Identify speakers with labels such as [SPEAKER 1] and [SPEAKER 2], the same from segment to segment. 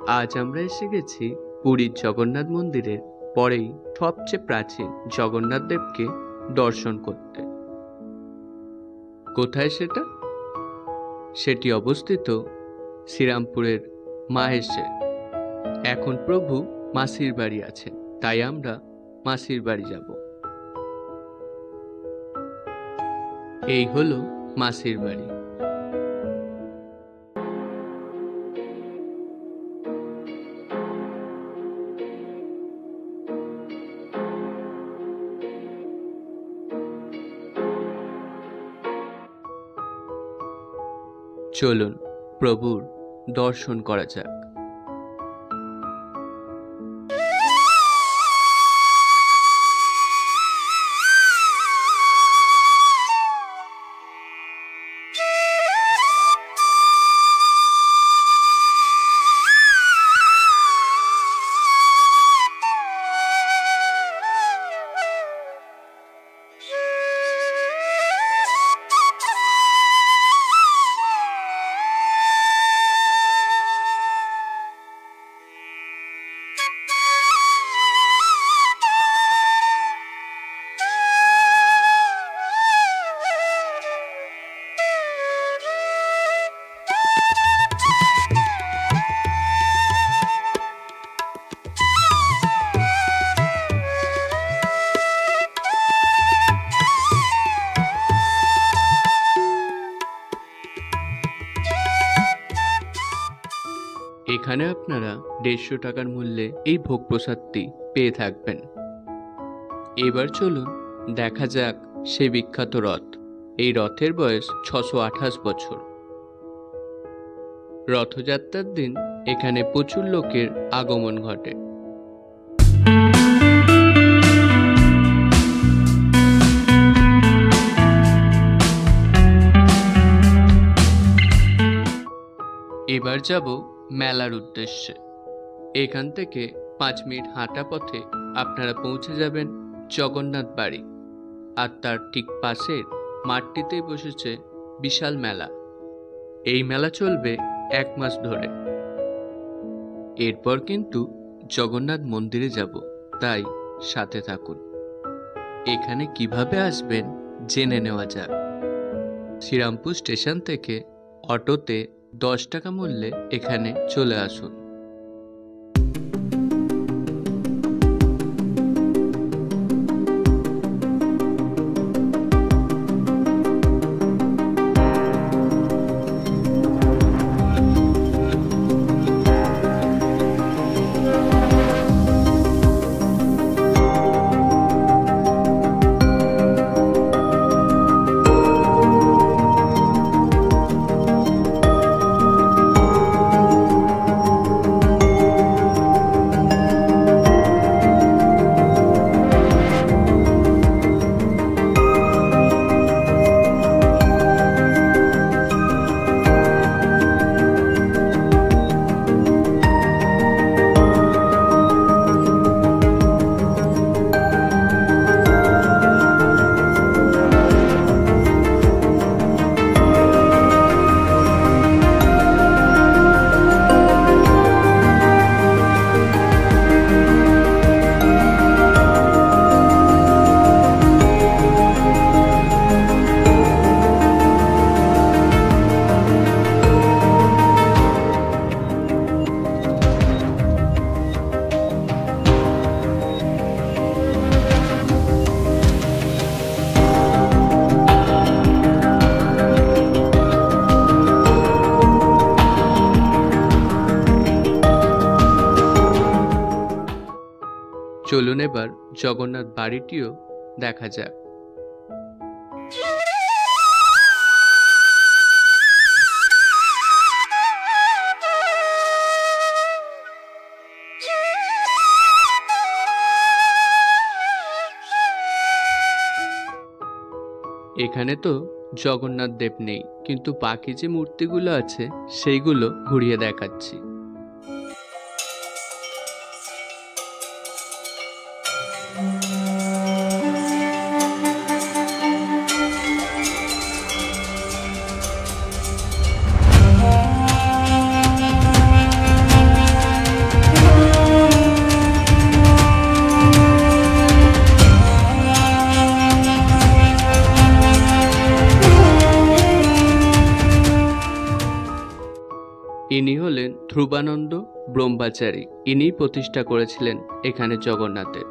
[SPEAKER 1] আজ আমরা এসে গেছি পুরীর জগন্নাথ মন্দিরের পরেই সবচেয়ে প্রাচীন জগন্নাথ দেবকে দর্শন করতে। কোথায় সেটা? সেটি অবস্থিত শ্রীরামপুরের মাহেশে। এখন প্রভু মাসির বাড়ি আছেন, তাই আমরা মাসির বাড়ি যাব। এই হলো মাসির বাড়ি। চলুন প্রভুর দর্শন করা যাক। এখানে আপনারা 150 টাকার মূল্যে এই ভোগ প্রসাদটি পেয়ে থাকবেন। এবার চলুন দেখা যাক সেই বিখ্যাত রথ। এই রথের বয়স 628 বছর। রথযাত্রার দিন এখানে প্রচুর লোকের আগমন ঘটে। এবার যাব মেলার উদ্দেশ্যে। এখান থেকে 5 মিনিট হাঁটা পথে আপনারা পৌঁছে যাবেন জগন্নাথ বাড়ি। আর তার ঠিক পাশের মাঠটিতেই বসেছে বিশাল মেলা। এই মেলা চলবে 1 মাস ধরে। এরপর কিন্তু জগন্নাথ মন্দিরে যাব, তাই সাথে থাকুন। এখানে কিভাবে আসবেন জেনে নেওয়া যাক। শ্রীরামপুর স্টেশন থেকে অটোতে 10 টাকা মূল্যে এখানে চলে আসুন। চলুন এবার জগন্নাথ বাড়িটিও দেখা যাক। এখানে তো জগন্নাথ দেব নেই, কিন্তু বাকি যে মূর্তিগুলো আছে সেইগুলো ঘুরিয়ে দেখাচ্ছি। ইনি হলেন ধ্রুবানন্দ ব্রহ্মচারী। ইনি প্রতিষ্ঠা করেছিলেন এখানে জগন্নাথের।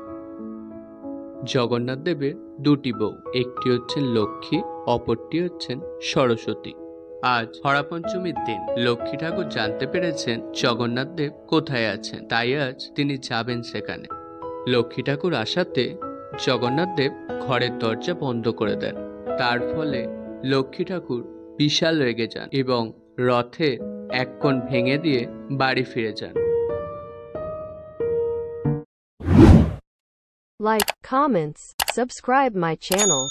[SPEAKER 1] জগন্নাথ দেবের দুটি বউ, একটি হচ্ছেন লক্ষ্মী, অপরটি হচ্ছেন সরস্বতী। আজ হরাপঞ্চমীর দিন লক্ষ্মী ঠাকুর জানতে পেরেছেন জগন্নাথ দেব কোথায় আছেন, তাই আজ তিনি যাবেন সেখানে। লক্ষ্মী ঠাকুর আসাতে জগন্নাথ দেব ঘরের দরজা বন্ধ করে দেন। তার ফলে লক্ষ্মী ঠাকুর বিশাল রেগে যান এবং রথের এক কোণ ভেঙে দিয়ে বাড়ি ফিরে যান।
[SPEAKER 2] Like, comments, subscribe my channel.